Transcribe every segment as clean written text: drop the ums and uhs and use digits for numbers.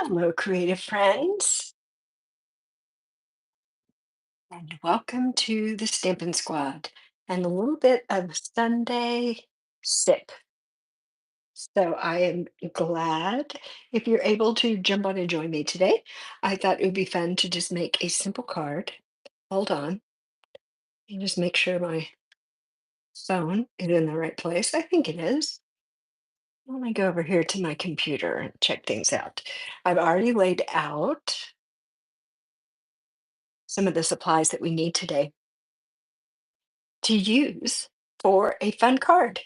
Hello, creative friends, and welcome to the Stampin' Squad and a little bit of Sunday sip. So I am glad if you're able to jump on and join me today. I thought it would be fun to just make a simple card. Hold on, and just make sure my phone is in the right place. I think it is. Let me go over here to my computer and check things out. I've already laid out some of the supplies that we need today to use for a fun card.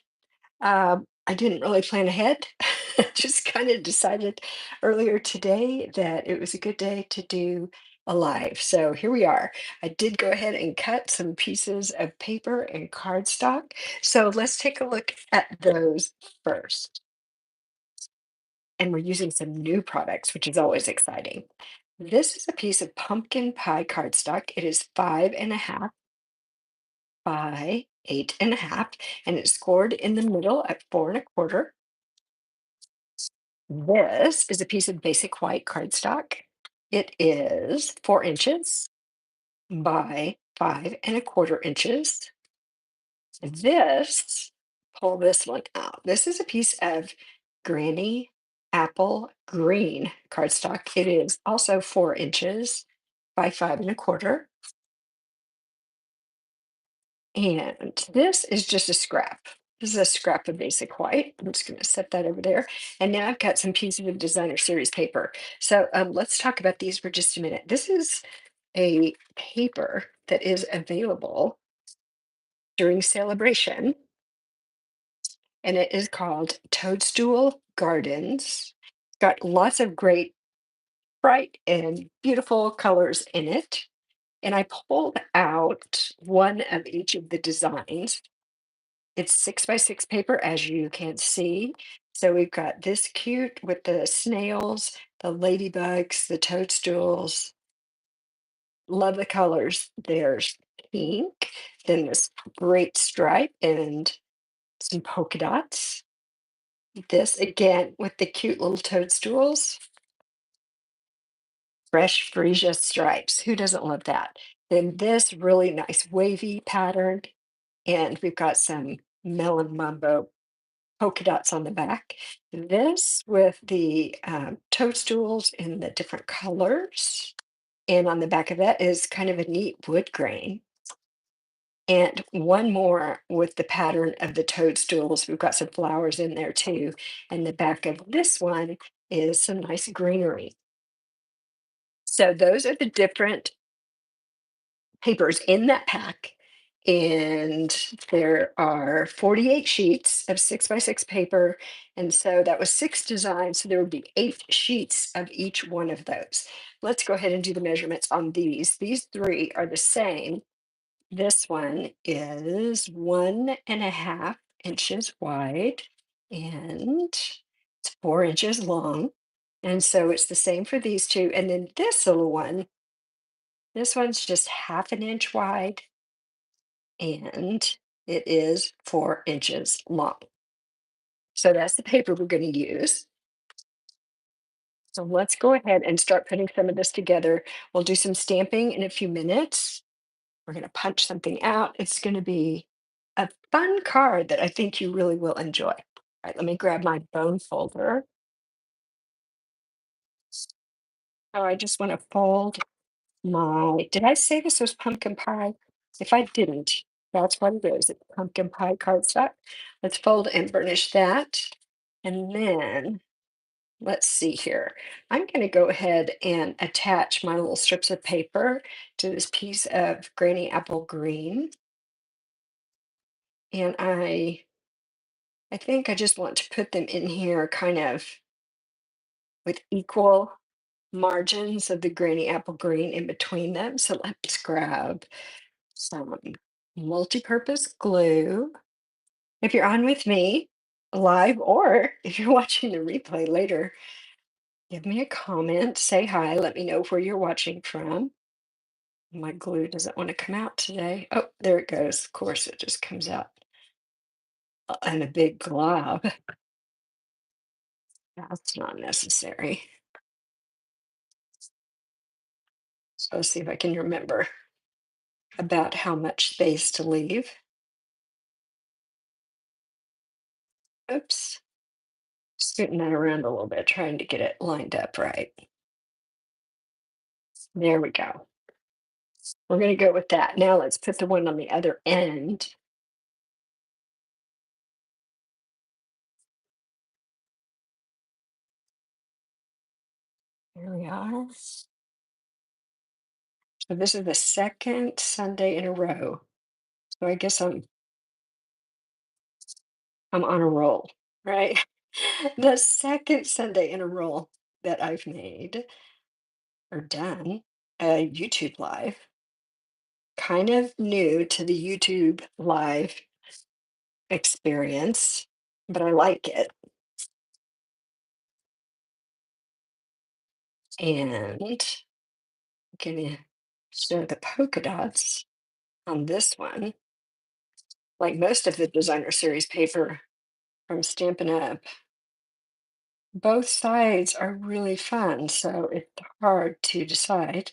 I didn't really plan ahead. Just kind of decided earlier today that it was a good day to do a live. So here we are. I did go ahead and cut some pieces of paper and cardstock. So let's take a look at those first. And we're using some new products, which is always exciting. This is a piece of pumpkin pie cardstock. It is 5.5 by 8.5, and it's scored in the middle at 4.25. This is a piece of basic white cardstock. It is 4 inches by 5.25 inches. This, pull this one out. This is a piece of Granny Apple Green cardstock. It is also 4 inches by 5.25. And this is just a scrap. This is a scrap of basic white. I'm just going to set that over there. And now I've got some pieces of designer series paper. So let's talk about these for just a minute. This is a paper that is available during celebration, and it is called Toadstool Gardens. It's got lots of great, bright, and beautiful colors in it. And I pulled out one of each of the designs. It's 6 by 6 paper, as you can see. So we've got this cute with the snails, the ladybugs, the toadstools. Love the colors. There's pink, then this great stripe and some polka dots. This again with the cute little toadstools, fresh freesia stripes. Who doesn't love that? Then this really nice wavy pattern, and we've got some melon mumbo polka dots on the back. This with the toadstools in the different colors. And on the back of that is kind of a neat wood grain. And one more with the pattern of the toadstools. We've got some flowers in there too. And the back of this one is some nice greenery. So those are the different papers in that pack. And there are 48 sheets of 6 by 6 paper. And so that was 6 designs. So there would be 8 sheets of each one of those. Let's go ahead and do the measurements on these. These three are the same. This one is 1.5 inches wide and it's 4 inches long. And so it's the same for these two. And then this little one, this one's just 1/2 inch wide and it is 4 inches long. So that's the paper we're going to use. So let's go ahead and start putting some of this together. We'll do some stamping in a few minutes. We're going to punch something out. It's going to be a fun card that I think you really will enjoy. All right, let me grab my bone folder. Oh, I just want to fold did I say this was pumpkin pie? If I didn't, that's what it is. It's pumpkin pie cardstock. Let's fold and burnish that. And then let's see here. I'm going to go ahead and attach my little strips of paper to this piece of Granny Apple Green. And I think I just want to put them in here kind of with equal margins of the Granny Apple Green in between them. So let's grab some multi-purpose glue. If you're on with me live or if you're watching the replay later, give me a comment, say hi, let me know where you're watching from. My glue doesn't want to come out today. Oh, there it goes. Of course, it just comes out in a big glob. That's not necessary. So let's see if I can remember about how much space to leave. Oops. Scooting that around a little bit, trying to get it lined up right. There we go. We're going to go with that. Now let's put the one on the other end. There we are. So this is the second Sunday in a row. So I guess I'm on a roll, right? The second Sunday in a row that I've made or done a YouTube live. Kind of new to the YouTube live experience, but I like it. And I'm gonna show the polka dots on this one. Like most of the designer series paper from Stampin' Up, both sides are really fun, so it's hard to decide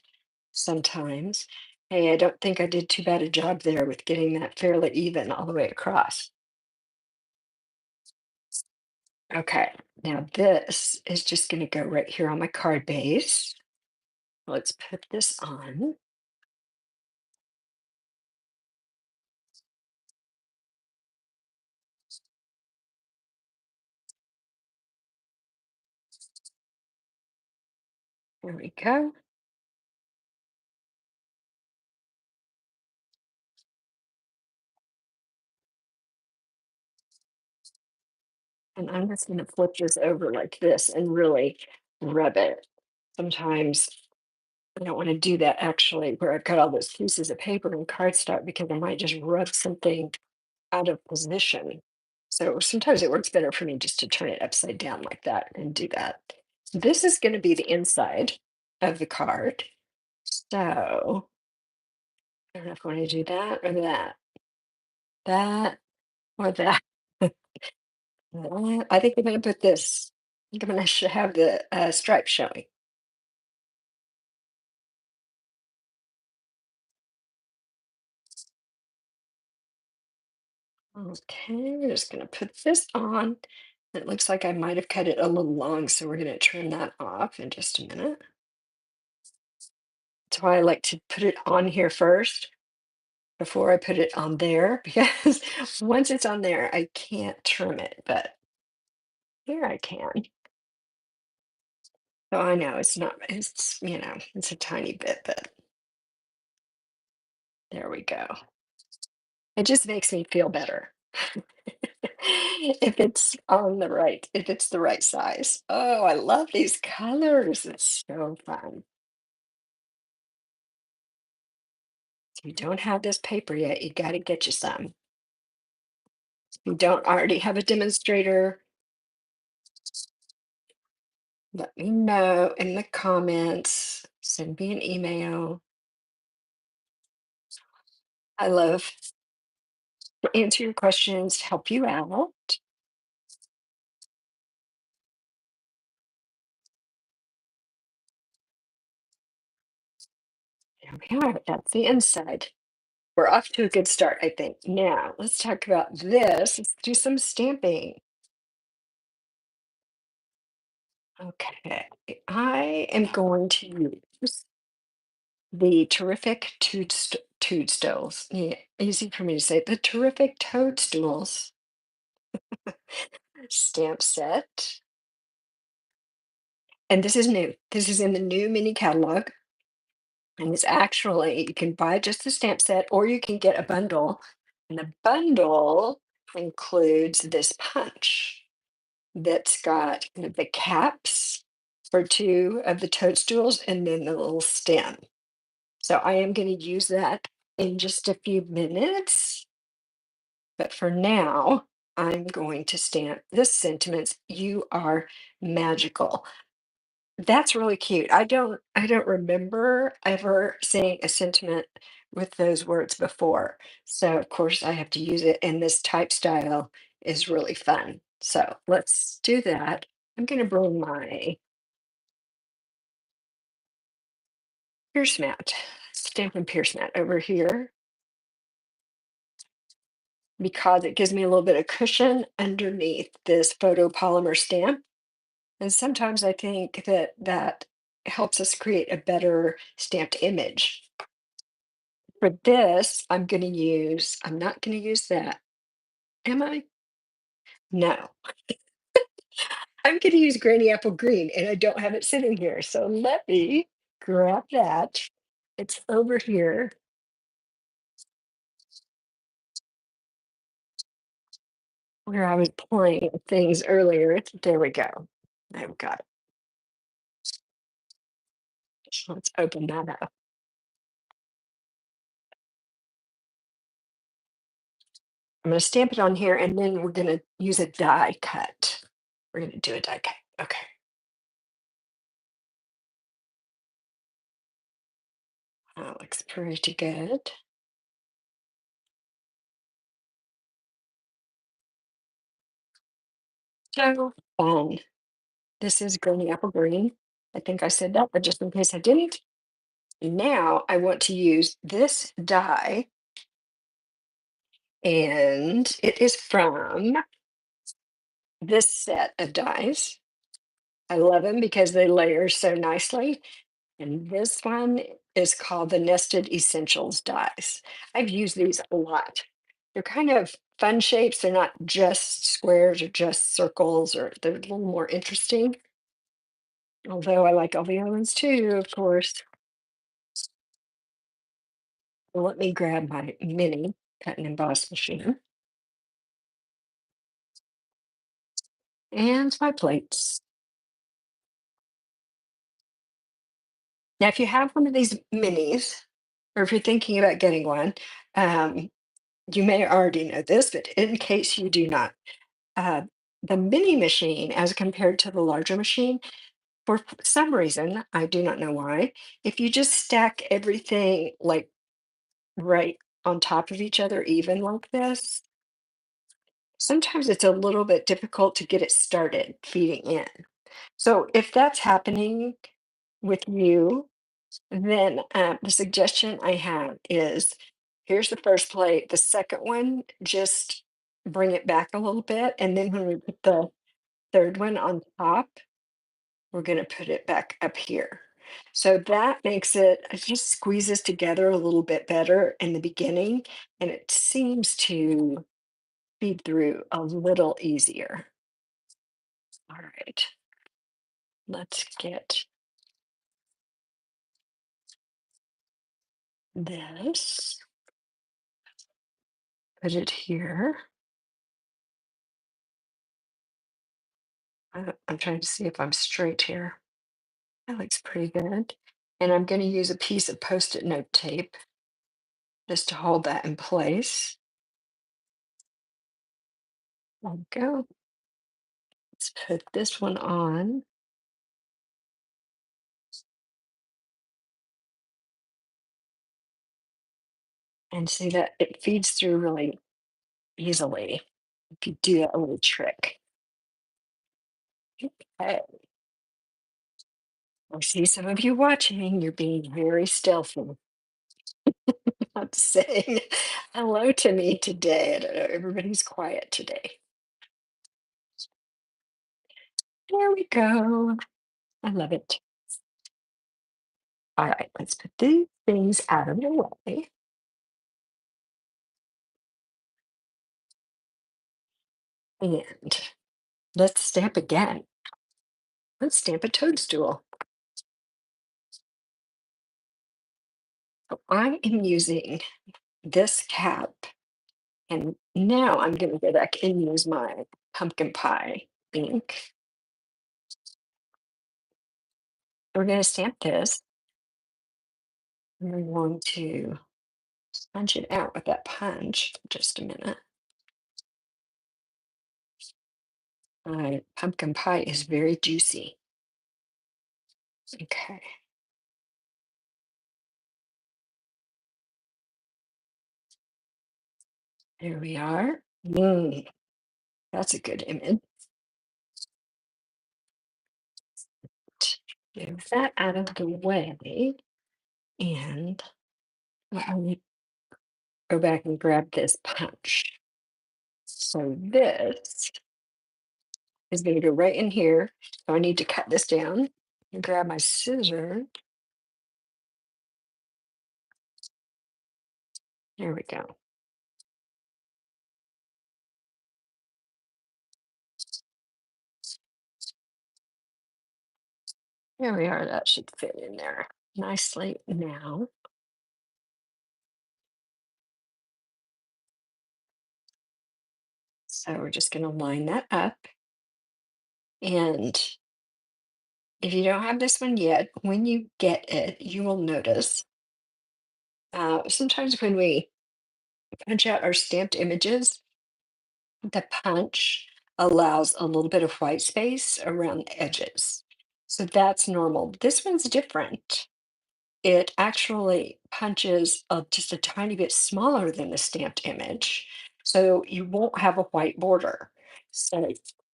sometimes. Hey, I don't think I did too bad a job there with getting that fairly even all the way across. Okay, now this is just going to go right here on my card base. Let's put this on. There we go. And I'm just going to flip this over like this and really rub it. Sometimes I don't want to do that actually, where I've got all those pieces of paper and cardstock because I might just rub something out of position. So sometimes it works better for me just to turn it upside down like that and do that. This is going to be the inside of the card. So I don't know if I want to do that or that or that. I think I'm going to put this. I think I'm going to have the stripe showing. Okay, we're just going to put this on. It looks like I might have cut it a little long, so we're going to trim that off in just a minute. That's why I like to put it on here first before I put it on there, because once it's on there, I can't trim it, but here I can. So I know it's not, it's a tiny bit, but there we go. It just makes me feel better. If it's the right size. Oh, I love these colors. It's so fun. If you don't have this paper yet, you got to get you some. If you don't already have a demonstrator, let me know in the comments. Send me an email. I love to answer your questions, help you out. There we are. That's the inside. We're off to a good start, I think. Now, let's talk about this. Let's do some stamping. Okay, I am going to use the terrific Toadstools. Yeah, easy for me to say. The terrific Toadstools stamp set. And this is new. This is in the new mini catalog. And it's actually, you can buy just the stamp set or you can get a bundle. And the bundle includes this punch that's got kind of the caps for two of the toadstools and then the little stem. So I am going to use that in just a few minutes. But for now, I'm going to stamp this sentiments. You are magical. That's really cute. I don't remember ever seeing a sentiment with those words before. So of course I have to use it, and this type style is really fun. So let's do that. I'm going to bring my Pierce mat, Stampin' Pierce mat over here because it gives me a little bit of cushion underneath this photopolymer stamp. And sometimes I think that that helps us create a better stamped image. For this, I'm not going to use that. Am I? No, I'm going to use Granny Apple Green and I don't have it sitting here. So let me grab that. It's over here where I was playing with things earlier. There we go. I've got it. So let's open that up. I'm going to stamp it on here and then we're going to use a die cut. We're going to do a die cut. Okay. That looks pretty good. So fun. This is Granny Apple Green. I think I said that, but just in case I didn't. Now I want to use this die, and it is from this set of dies. I love them because they layer so nicely. And this one is called the Nested Essentials dies. I've used these a lot. They're kind of fun shapes. They're not just squares or just circles, or they're a little more interesting. Although I like all the other ones too, of course. Well, let me grab my mini cut and emboss machine and my plates. Now, if you have one of these minis, or if you're thinking about getting one, um, you may already know this, but in case you do not, uh, the mini machine, as compared to the larger machine, for some reason, I do not know why, if you just stack everything like right on top of each other, even like this, sometimes it's a little bit difficult to get it started feeding in. So if that's happening with you, then the suggestion I have is here's the first plate. The second one, just bring it back a little bit. And then when we put the third one on top, we're going to put it back up here. So that makes it just squeezes together a little bit better in the beginning. And it seems to feed through a little easier. All right, let's get this, put it here. I'm trying to see if I'm straight here. That looks pretty good. And I'm going to use a piece of Post-it note tape just to hold that in place. There we go. Let's put this one on and see that it feeds through really easily if you do that little trick. Okay. I see some of you watching. You're being very stealthy. Not saying hello to me today. I don't know. Everybody's quiet today. There we go. I love it. All right, let's put these things out of the way. And let's stamp again. Let's stamp a toadstool. So I am using this cap, and now I'm going to go back and use my pumpkin pie ink. We're going to stamp this, and we're going to punch it out with that punch for just a minute. My pumpkin pie is very juicy. Okay. There we are. That's a good image. Move that out of the way. And let me go back and grab this punch. So this is going to go right in here. So I need to cut this down and grab my scissors. There we go. There we are. That should fit in there nicely now. So we're just going to line that up. And if you don't have this one yet, when you get it, you will notice sometimes when we punch out our stamped images, the punch allows a little bit of white space around the edges. So that's normal. This one's different. It actually punches just a tiny bit smaller than the stamped image. So you won't have a white border. So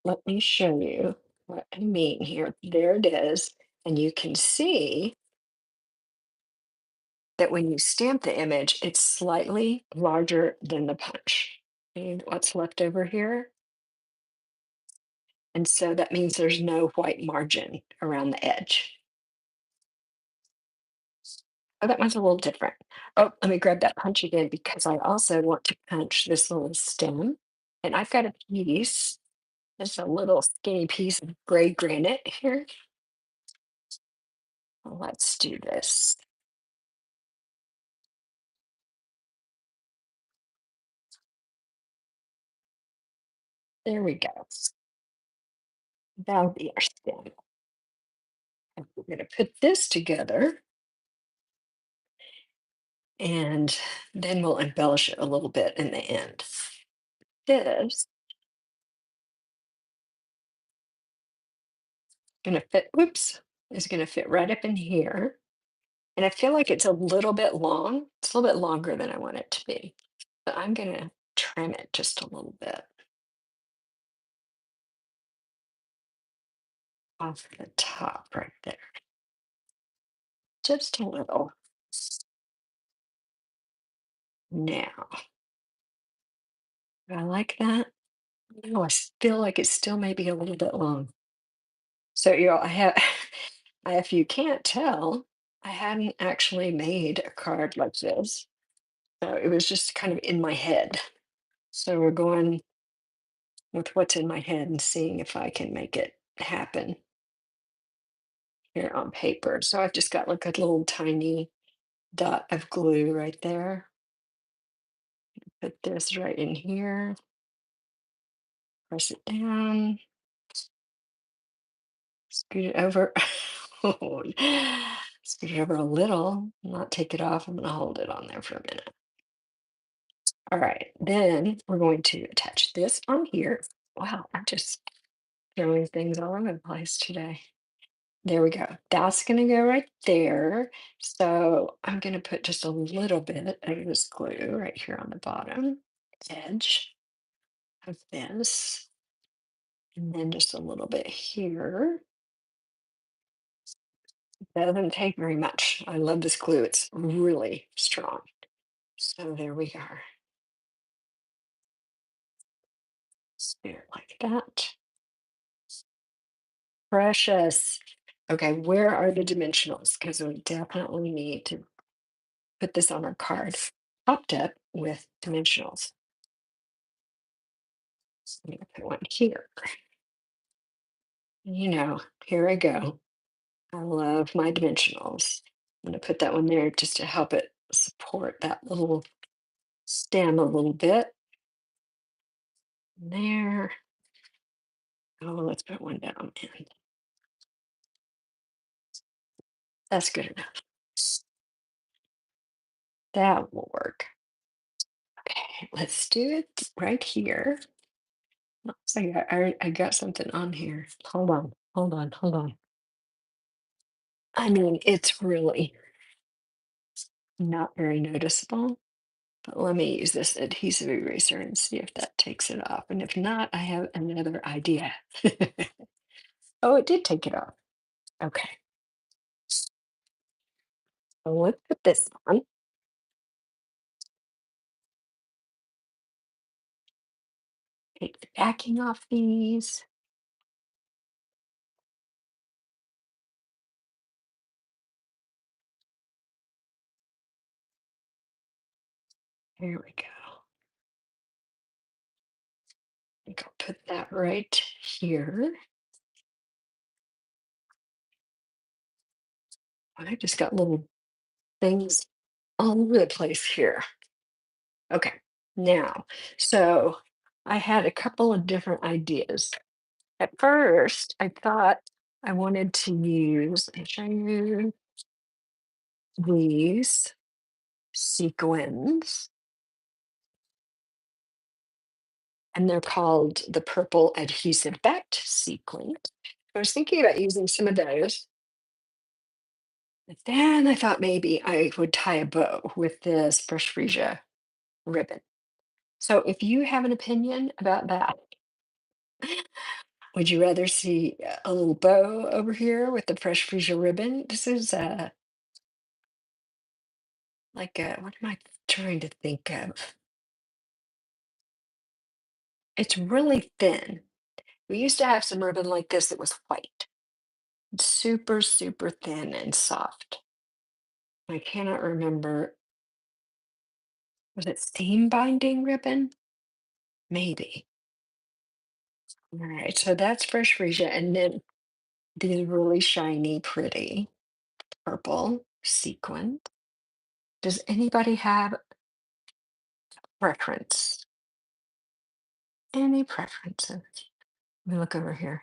let me show you what I mean here. There it is. And you can see that when you stamp the image, it's slightly larger than the punch. And what's left over here? And so that means there's no white margin around the edge. Oh, that one's a little different. Oh, let me grab that punch again because I also want to punch this little stem. And I've got a piece, it's a little skinny piece of gray granite here. Let's do this. There we go. That'll be our stem. And we're going to put this together and then we'll embellish it a little bit in the end. This gonna fit, whoops, is gonna fit right up in here. And I feel like it's a little bit long. It's a little bit longer than I want it to be. But I'm gonna trim it just a little bit off the top right there. Just a little. Now, I like that. No, feel like it still may be a little bit long. So I have if you can't tell, I hadn't actually made a card like this. So it was just kind of in my head. So we're going with what's in my head and seeing if I can make it happen here on paper. So I've just got like a little tiny dot of glue right there. Put this right in here, press it down, scoot it over. Oh, scoot it over a little, not take it off. I'm going to hold it on there for a minute. All right, then we're going to attach this on here. Wow, I'm just throwing things all over the place today. There we go. That's going to go right there. So I'm going to put just a little bit of this glue right here on the bottom edge of this. And then just a little bit here. That doesn't take very much. I love this glue. It's really strong. So there we are. There like that. Precious. Okay, where are the dimensionals? Because we definitely need to put this on our card. Popped up with dimensionals. So I'm going to put one here. Here I go. I love my dimensionals. I'm going to put that one there just to help it support that little stem a little bit. There. Oh, let's put one down. And that's good enough. That will work. Okay, let's do it right here. Looks like I got something on here. Hold on, hold on, hold on. I mean, it's really not very noticeable. But let me use this adhesive eraser and see if that takes it off. And if not, I have another idea. Oh, it did take it off. Okay. So let's put this on. Take the backing off these. There we go. I think I'll put that right here. I just got little things all over the place here. Okay, now, so I had a couple of different ideas. At first, I thought I wanted to use, let me show you these sequins, and they're called the purple adhesive backed sequins. I was thinking about using some of those, but then I thought maybe I would tie a bow with this Fresh Freesia ribbon. So if you have an opinion about that, would you rather see a little bow over here with the Fresh Freesia ribbon? This is like what am I trying to think of? It's really thin. We used to have some ribbon like this that was white, super, super thin and soft. I cannot remember. Was it steam binding ribbon? Maybe. All right, so that's Fresh Freesia, and then these really shiny, pretty purple sequin. Does anybody have preference? Any preferences? Let me look over here.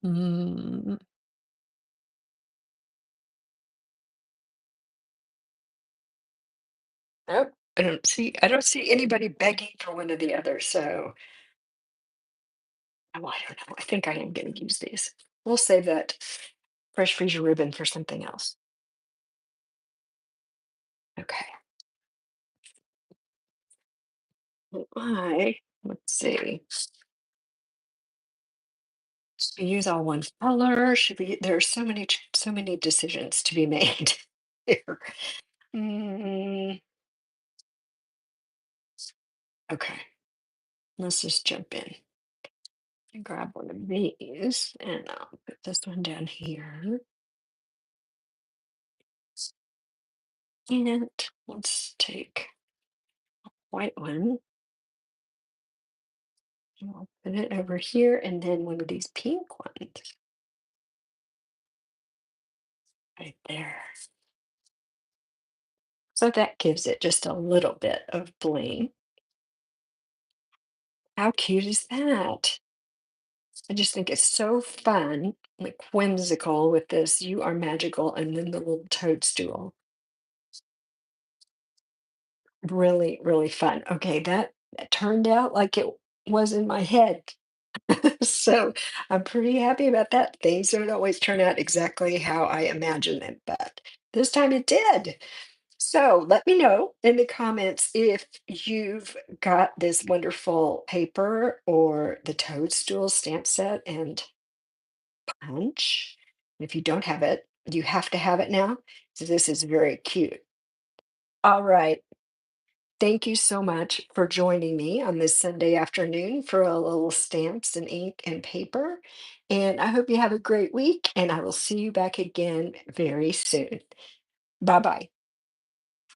Mm, nope. I don't see anybody begging for one or the other. So oh, I don't know. I think I am going to use these. We'll save that Fresh Freesia ribbon for something else. Okay. Let's see. Should we use all one color? Should we? There are so many decisions to be made here. Mm, okay, let's just jump in and grab one of these, and I'll put this one down here. And let's take white one. And I'll put it over here, and then one of these pink ones right there. So that gives it just a little bit of bling. How cute is that? I just think it's so fun, like whimsical with this "You are magical" and then the little toadstool. Really, really fun. Okay, that turned out like it was in my head. So I'm pretty happy about that. Things don't always turn out exactly how I imagine them, but this time it did. So let me know in the comments if you've got this wonderful paper or the toadstool stamp set and punch. If you don't have it, you have to have it now. So this is very cute. All right. Thank you so much for joining me on this Sunday afternoon for a little stamps and ink and paper. And I hope you have a great week, and I will see you back again very soon. Bye bye.